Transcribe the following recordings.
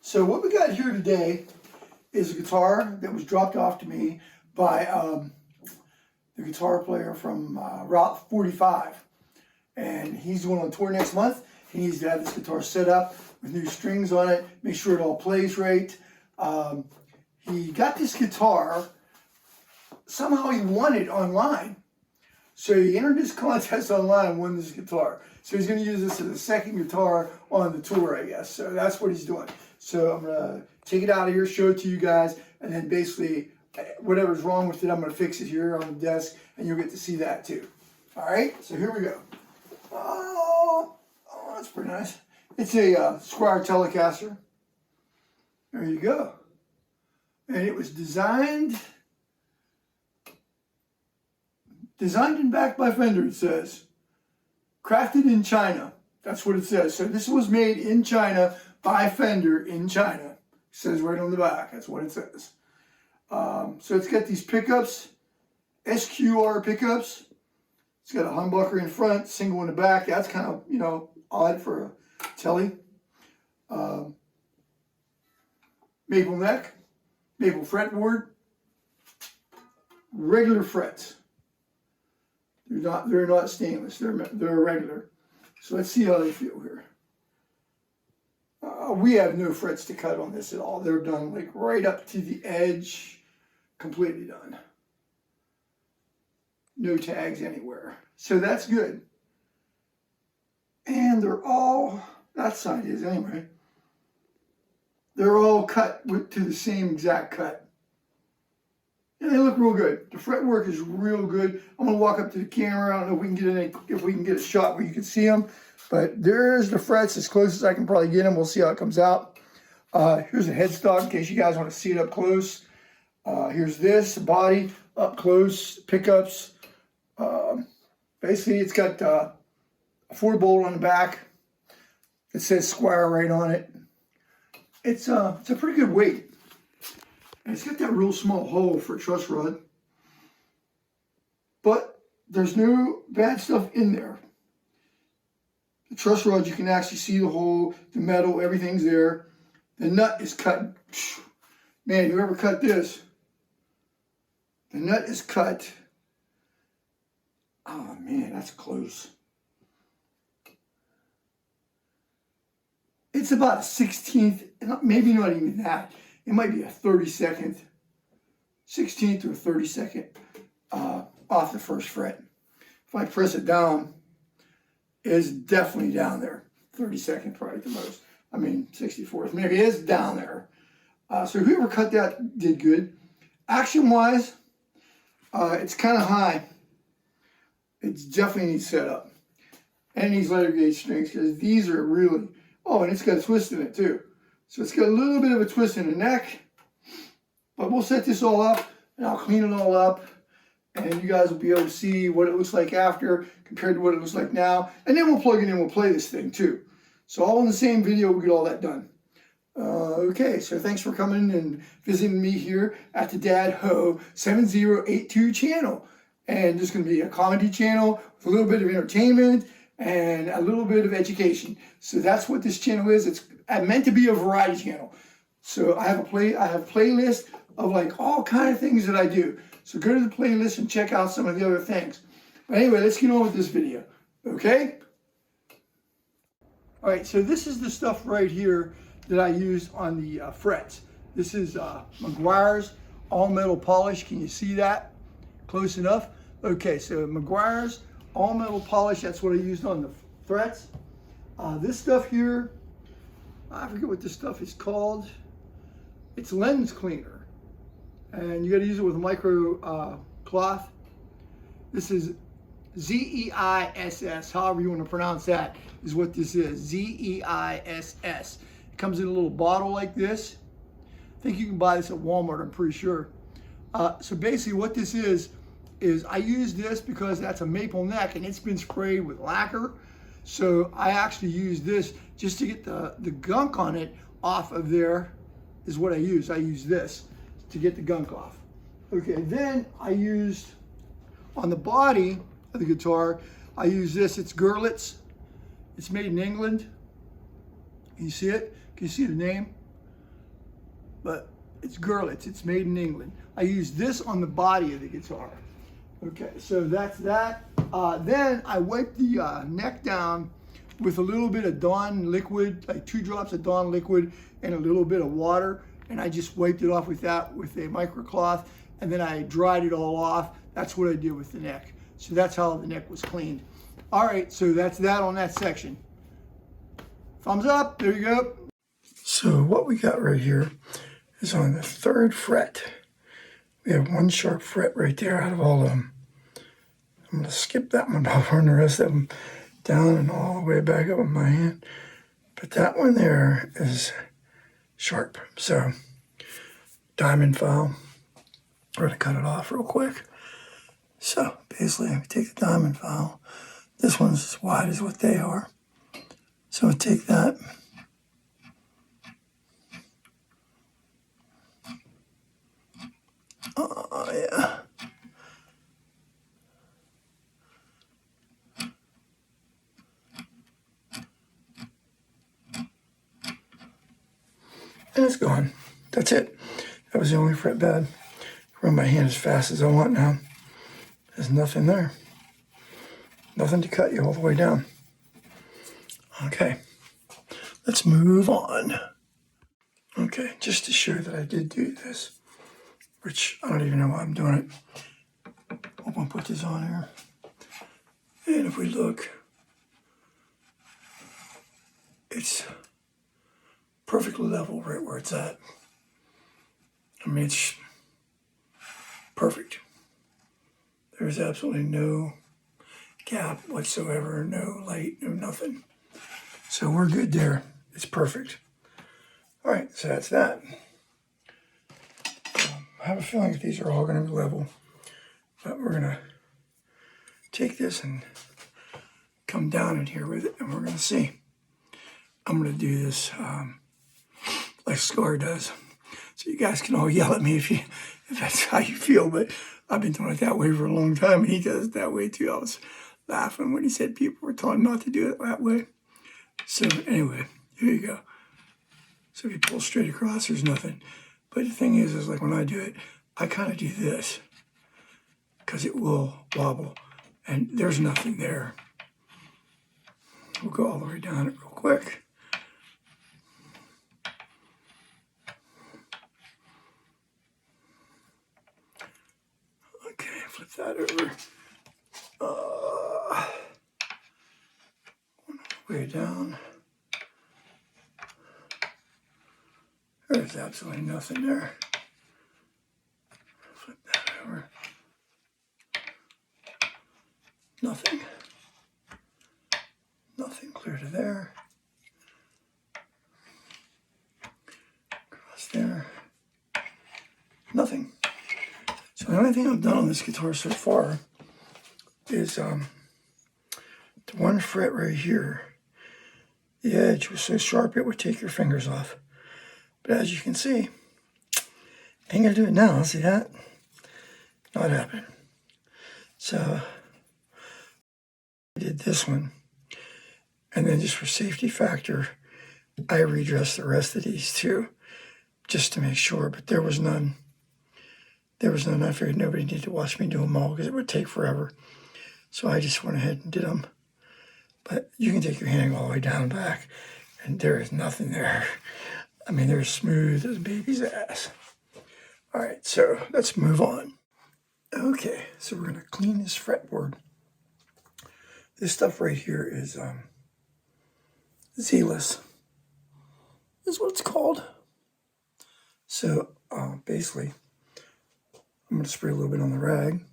So what we got here today is a guitar that was dropped off to me by the guitar player from Route 45. And he's going on tour next month. He needs to have this guitar set up with new strings on it, make sure it all plays right. He got this guitar, somehow he won it online. So he entered this contest online and won this guitar. So he's going to use this as a second guitar on the tour, I guess. So that's what he's doing. So I'm going to take it out of here, show it to you guys, and then basically whatever's wrong with it, I'm going to fix it here on the desk, and you'll get to see that too. All right, so here we go. Oh, that's pretty nice. It's a Fender Telecaster. There you go. And it was designed and backed by Fender, it says. Crafted in China. That's what it says. So this was made in China by Fender in China. It says right on the back. That's what it says. So it's got these pickups, SQR pickups. It's got a humbucker in front, single in the back. That's kind of, you know, odd for a Telly. Maple neck, maple fretboard, regular frets. They're not stainless. They're regular. So let's see how they feel here. We have no frets to cut on this at all. They're done like right up to the edge, completely done. No tags anywhere. So that's good. And they're all, that side is anyway, they're all cut to the same exact cut. And they look real good. The fretwork is real good. I'm gonna walk up to the camera. I don't know if we can get a shot where you can see them, but there's the frets as close as I can probably get them. We'll see how it comes out. Here's a headstock in case you guys want to see it up close. Here's this body up close, pickups. Basically, it's got a 4-bolt on the back. It says Squire right on it. It's a pretty good weight. And it's got that real small hole for a truss rod. But there's no bad stuff in there. The truss rod, you can actually see the hole, the metal, everything's there. The nut is cut. Man, whoever cut this, the nut is cut. Oh man, that's close. It's about a 16th, maybe not even that. It might be a 32nd, 16th or 32nd off the first fret. If I press it down, it's definitely down there. 32nd probably the most. I mean, 64th, maybe it is down there. So whoever cut that did good. Action-wise, it's kind of high. It's definitely needs setup. And these letter gauge strings, because these are really, oh, and it's got a twist in it too. So it's got a little bit of a twist in the neck, but we'll set this all up and I'll clean it all up and you guys will be able to see what it looks like after compared to what it looks like now. And then we'll plug it in, we'll play this thing too. So all in the same video, we'll get all that done. Okay, so thanks for coming and visiting me here at the Dad Ho 7082 channel. And this is going to be a comedy channel with a little bit of entertainment and a little bit of education. So that's what this channel is. It's meant to be a variety channel. So I have a playlist of like all kind of things that I do. So go to the playlist and check out some of the other things. But anyway, let's get on with this video. Okay? All right, so this is the stuff right here that I used on the frets. This is Meguiar's all metal polish. Can you see that? Close enough? Okay, so Meguiar's all metal polish, that's what I used on the frets. This stuff here, I forget what this stuff is called. It's lens cleaner. And you gotta use it with a micro cloth. This is Z-E-I-S-S, however you want to pronounce that, is what this is, Z-E-I-S-S. It comes in a little bottle like this. I think you can buy this at Walmart, I'm pretty sure. So basically what this is I use this because that's a maple neck and it's been sprayed with lacquer. So I actually use this just to get the gunk on it off of there is what I use. I use this to get the gunk off. Okay, then I used on the body of the guitar, I use this, it's Gurlitt's. It's made in England. Can you see it? Can you see the name? but it's Gurlitz. It's made in England. I use this on the body of the guitar. Okay, so that's that. Then I wipe the neck down with a little bit of Dawn liquid, like 2 drops of Dawn liquid and a little bit of water. And I just wiped it off with that with a microcloth, and then I dried it all off. That's what I did with the neck. So that's how the neck was cleaned. All right, so that's that on that section. Thumbs up, there you go. So what we got right here is on the 3rd fret. We have 1 sharp fret right there out of all of them. I'm gonna skip that one, but I'll run the rest of them down and all the way back up with my hand. But that one there is sharp. So diamond file. We're gonna cut it off real quick. So basically we take the diamond file. This one's as wide as what they are. So we take that. Oh yeah. And it's gone. That's it. That was the only fret bed. Run my hand as fast as I want now. There's nothing there. Nothing to cut you all the way down. Okay, let's move on. Okay, just to show that I did do this, which I don't even know why I'm doing it. I'm gonna put this on here. And if we look, it's perfectly level right where it's at. I mean, it's perfect. There's absolutely no gap whatsoever, no light, no nothing. So we're good there. It's perfect. All right, so that's that. I have a feeling that these are all going to be level, but we're going to take this and come down in here with it, and we're going to see. I'm going to do this like Scar does. So you guys can all yell at me if that's how you feel, but I've been doing it that way for a long time, and he does it that way too. I was laughing when he said people were telling him not to do it that way. So anyway, here you go. So if you pull straight across, there's nothing. But the thing is like when I do it, I kind of do this because it will wobble, and there's nothing there. We'll go all the way down it real quick. Okay, flip that over. Way down. There's absolutely nothing there. Flip that over. Nothing. Nothing clear to there. Across there. Nothing. So the only thing I've done on this guitar so far is the 1 fret right here. The edge was so sharp it would take your fingers off. But as you can see, I ain't gonna do it now. See that? Not happening. So I did this one, and then just for safety factor, I redressed the rest of these too, just to make sure. But there was none. There was none. I figured nobody needed to watch me do them all because it would take forever. So I just went ahead and did them. But you can take your hand all the way down and back, and there is nothing there. I mean, they're smooth as baby's ass. All right, so let's move on. Okay, so we're gonna clean this fretboard. This stuff right here is Z-less, is what it's called. So basically, I'm gonna spray a little bit on the rag.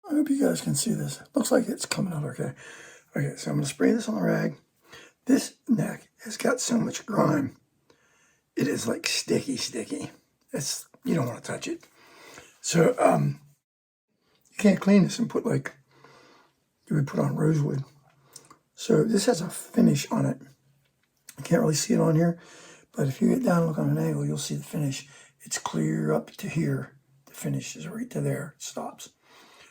I hope you guys can see this. Looks like it's coming out okay. Okay, so I'm gonna spray this on the rag. This neck has got so much grime. It is like sticky. It's, you don't want to touch it. So you can't clean this and put like you would put on rosewood. So this has a finish on it. You can't really see it on here, but if you get down and look on an angle, you'll see the finish. It's clear up to here. The finish is right to there. It stops.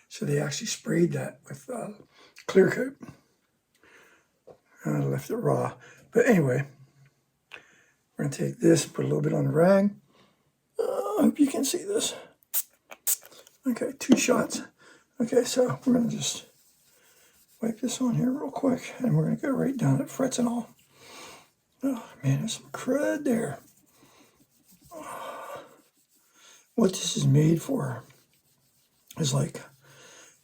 So they actually sprayed that with clear coat. I left it raw. But anyway, We're gonna take this, put a little bit on the rag. I hope you can see this. Okay, 2 shots. Okay, so we're gonna just wipe this on here real quick, and we're gonna go right down at frets and all. Oh man, there's some crud there. What this is made for is like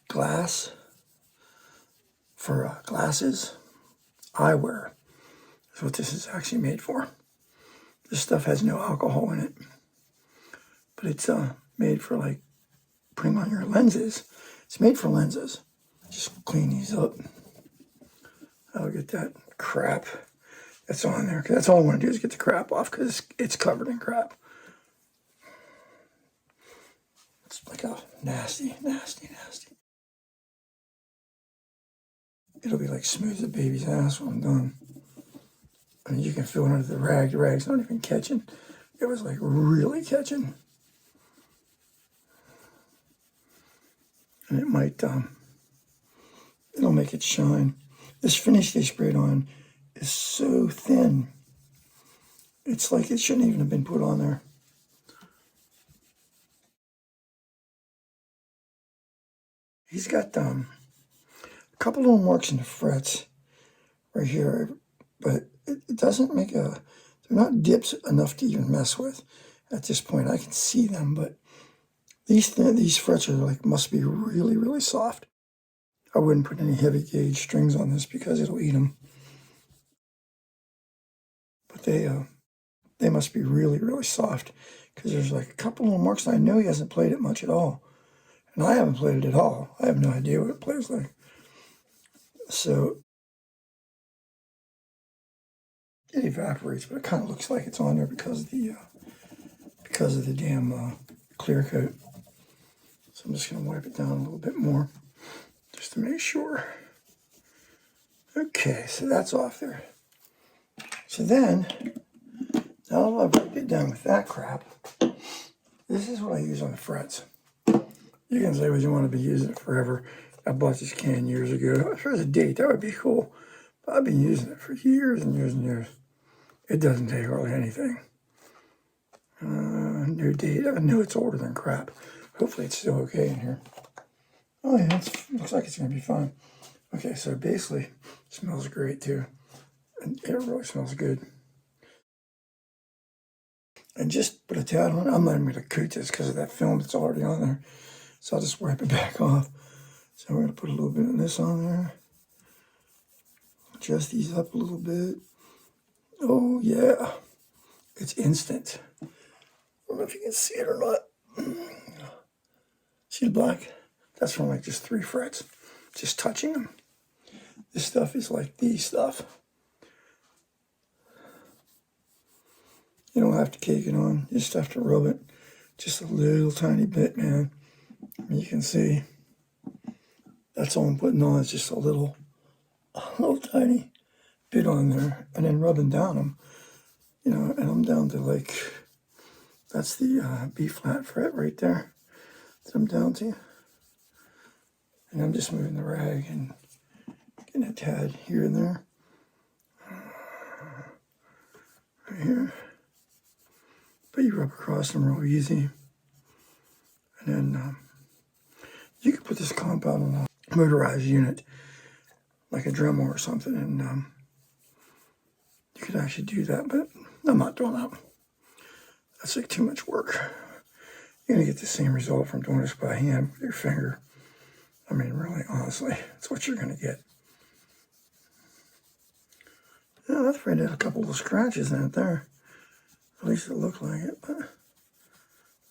glass for glasses, eyewear. That's what this is actually made for. This stuff has no alcohol in it, but it's made for like putting on your lenses. It's made for lenses. Just clean these up. I'll get that crap that's on there. Cause that's all I want to do is get the crap off because it's covered in crap. It's like a nasty, nasty, nasty. It'll be like smooth as a baby's ass when I'm done. And you can feel it under the rag. The rag's not even catching. It was like really catching. And it might, it'll make it shine. This finish they sprayed on is so thin. It's like it shouldn't even have been put on there. He's got a couple little marks in the frets right here, but it doesn't make a, they're not dips enough to even mess with at this point. I can see them, but these frets are like, must be really, really soft. I wouldn't put any heavy gauge strings on this because it'll eat them. But they must be really, really soft because there's like a couple little marks. And I know he hasn't played it much at all. And I haven't played it at all. I have no idea what it plays like. So it evaporates, but it kind of looks like it's on there because of the damn clear coat. So I'm just going to wipe it down a little bit more just to make sure. Okay, so that's off there. So then, now I've wiped it down with that crap. This is what I use on the frets. You can say, well, you want to be using it forever. I bought this can years ago. If there's a date, that would be cool. But I've been using it for years and years and years. It doesn't take hardly anything. No date. I know it's older than crap. Hopefully it's still okay in here. Oh yeah, it looks like it's going to be fine. Okay, so basically, it smells great too. And it really smells good. And just put a tad on. I'm not even going to coat this because of that film that's already on there. So I'll just wipe it back off. So we're going to put a little bit of this on there. Adjust these up a little bit. Oh yeah, it's instant. I don't know if you can see it or not. See the black? That's from like just 3 frets. Just touching them. This stuff is like the stuff. You don't have to cake it on. You just have to rub it just a little tiny bit, man. You can see that's all I'm putting on. It's just a little tiny bit on there, and then rubbing down them, you know. And I'm down to like, that's the B flat fret right there that I'm down to, and I'm just moving the rag and getting a tad here and there, right here. But you rub across them real easy, and then you can put this compound on a motorized unit, like a Dremel or something, and you could actually do that, but I'm not doing that. That's like too much work. You're gonna get the same result from doing this by hand with your finger. I mean, really, honestly, that's what you're gonna get. Yeah, that's right. There's a couple of scratches in it there. At least it looked like it, but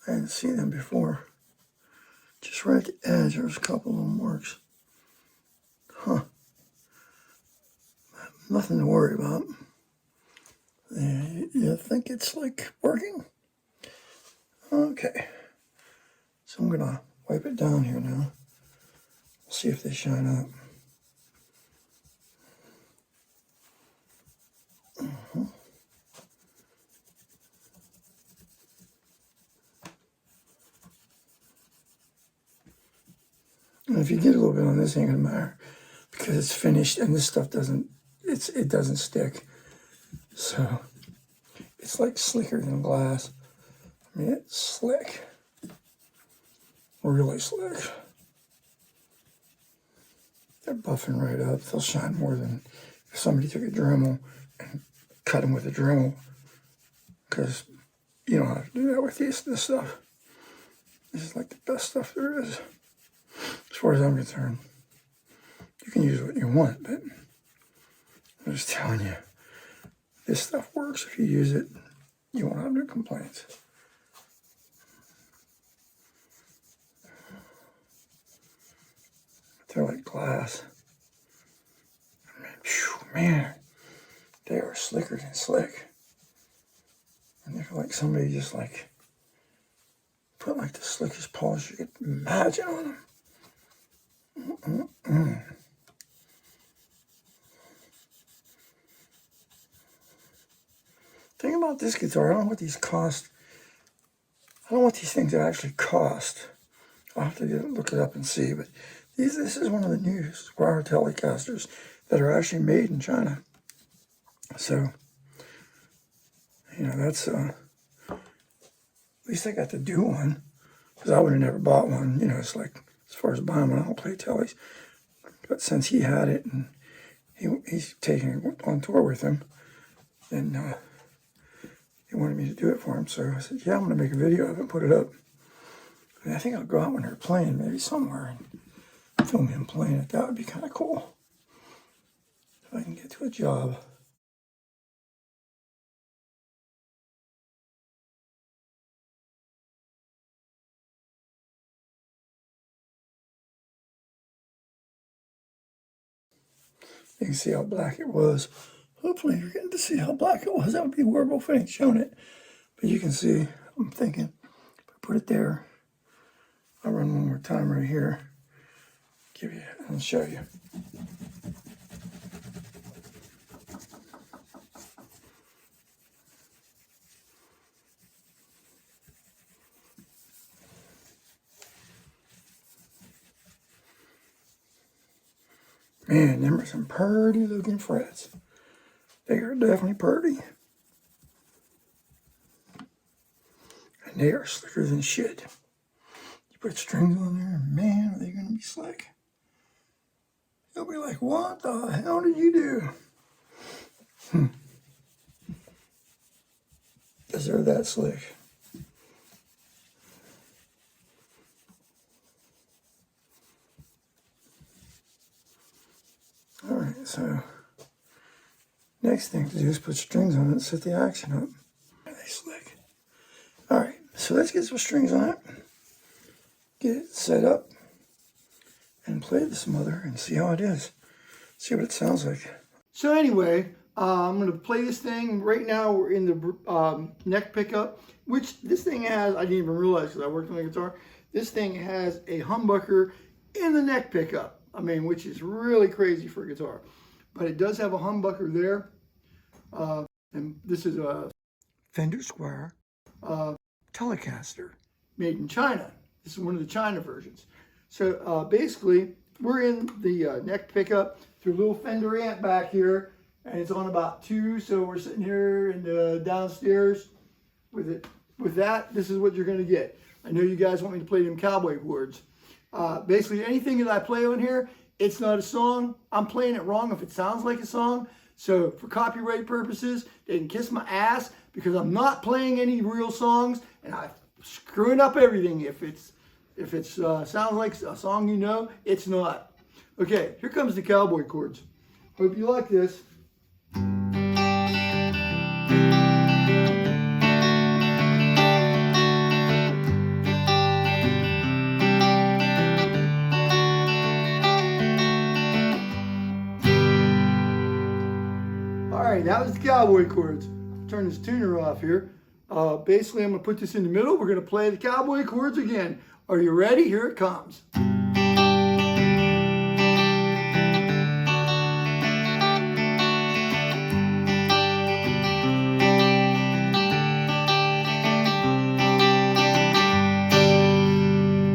I hadn't seen them before. Just right at the edge, there's a couple of marks. Huh. Nothing to worry about. Yeah, you think it's like working? Okay. So I'm gonna wipe it down here now. See if they shine up. And if you get a little bit on this, it ain't gonna matter because it's finished and this stuff doesn't, it doesn't stick. So it's it's like slicker than glass. I mean, it's slick. Really slick. They're buffing right up. They'll shine more than if somebody took a Dremel and cut them with a Dremel. Because you don't have to do that with this stuff. This is like the best stuff there is, as far as I'm concerned. You can use what you want, but I'm just telling you, this stuff works. If you use it, you won't have no complaints. They're like glass. I mean, phew, man, they are slicker than slick. And they're like somebody just like put like the slickest polish you could imagine on them. Thing about this guitar, I don't know what these cost. I don't know what these things actually cost. I'll have to look it up and see, but this is one of the new Fender Telecasters that are actually made in China. So, you know, that's, at least I got to do one, because I would have never bought one. You know, it's like, as far as buying one, I don't play tellies. But since he had it, and he's taking it on tour with him, then he wanted me to do it for him. So I said, yeah, I'm going to make a video of it and put it up. And I think I'll go out when they're playing, maybe somewhere, and film him playing it. That would be kind of cool, if I can get to a job. You can see how black it was. Hopefully you're getting to see how black it was. That would be horrible if I ain't shown it. But you can see, I'm thinking, if I put it there, I'll run one more time right here. Give you, I'll show you. Man, them are some pretty looking frets. They are definitely pretty. And they are slicker than shit. You put strings on there, man, are they gonna be slick? You'll be like, what the hell did you do? Because they're that slick. Alright, so next thing to do is put strings on it and set the action up. Are they slick? Alright, so let's get some strings on it, get it set up, and play the smother and see how it is. See what it sounds like. So anyway, I'm going to play this thing. Right now we're in the neck pickup, which this thing has, I didn't even realize because I worked on the guitar, this thing has a humbucker in the neck pickup. I mean, which is really crazy for a guitar. But it does have a humbucker there. And this is a Fender Squire Telecaster made in China. This is one of the China versions. So basically, we're in the neck pickup through a little Fender amp back here. And it's on about 2, so we're sitting here in the downstairs with it. With that, this is what you're going to get. I know you guys want me to play them cowboy chords. Basically, anything that I play on here, it's not a song. I'm playing it wrong if it sounds like a song. So for copyright purposes, they can kiss my ass because I'm not playing any real songs and I'm screwing up everything. If it sounds like a song you know, it's not. Okay, here comes the cowboy chords. Hope you like this. Alright, that was the cowboy chords. Turn this tuner off here. Basically, I'm going to put this in the middle. We're going to play the cowboy chords again. Are you ready? Here it comes.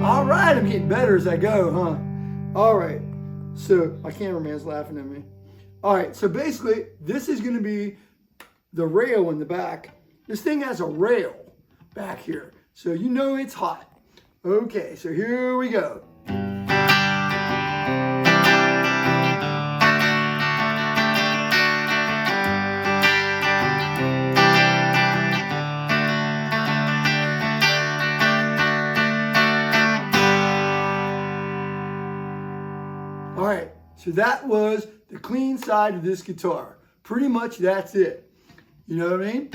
Alright, I'm getting better as I go, huh? Alright, so my cameraman's laughing at me. All right, so basically, this is going to be the rail in the back This thing has a rail back here, so you know it's hot. Okay, so here we go. All right, so that was the clean side of this guitar. Pretty much that's it. You know what I mean?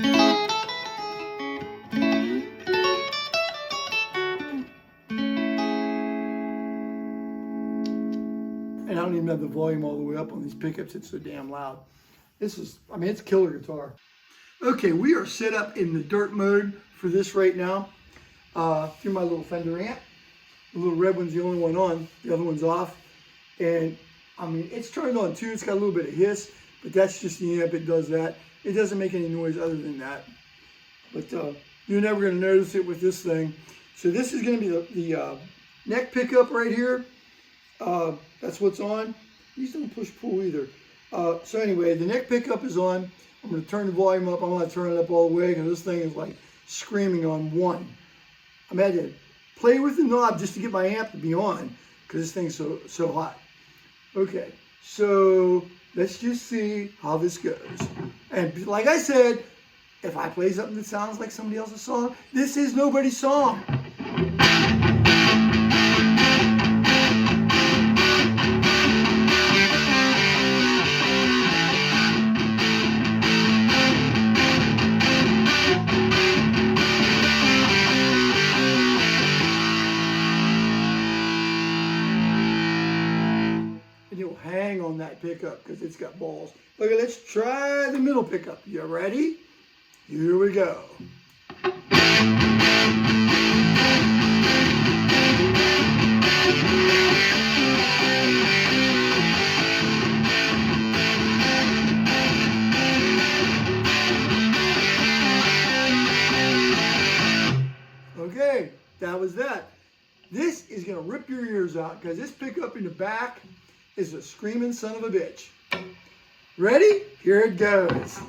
And I don't even have the volume all the way up on these pickups. It's so damn loud. This is, I mean, it's a killer guitar. Okay, we are set up in the dirt mode for this right now. Through my little Fender amp. The little red one's the only one on. The other one's off. And I mean, it's turned on too. It's got a little bit of hiss, but that's just the amp. It does that. It doesn't make any noise other than that. But you're never going to notice it with this thing. So this is going to be the neck pickup right here. That's what's on. These don't push pull either. So anyway, the neck pickup is on. I'm going to turn the volume up. I'm going to turn it up all the way because this thing is like screaming on one. I'm had to play with the knob just to get my amp to be on because this thing's so hot. Okay, so let's just see how this goes. And like I said, if I play something that sounds like somebody else's song, this is nobody's song. You'll hang on that pickup because it's got balls. Okay, let's try the middle pickup. You ready? Here we go. Okay, that was that. This is going to rip your ears out because this pickup in the back is a screaming son of a bitch. Ready? Here it goes.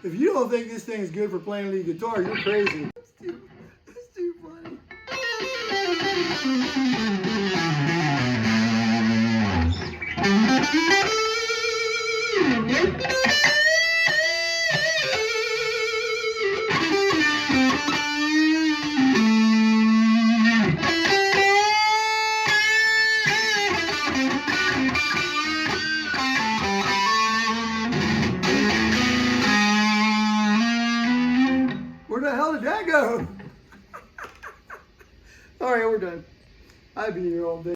If you don't think this thing is good for playing lead guitar, you're crazy. That's too funny. Where the hell did that go? All right, we're done. I've been here all day.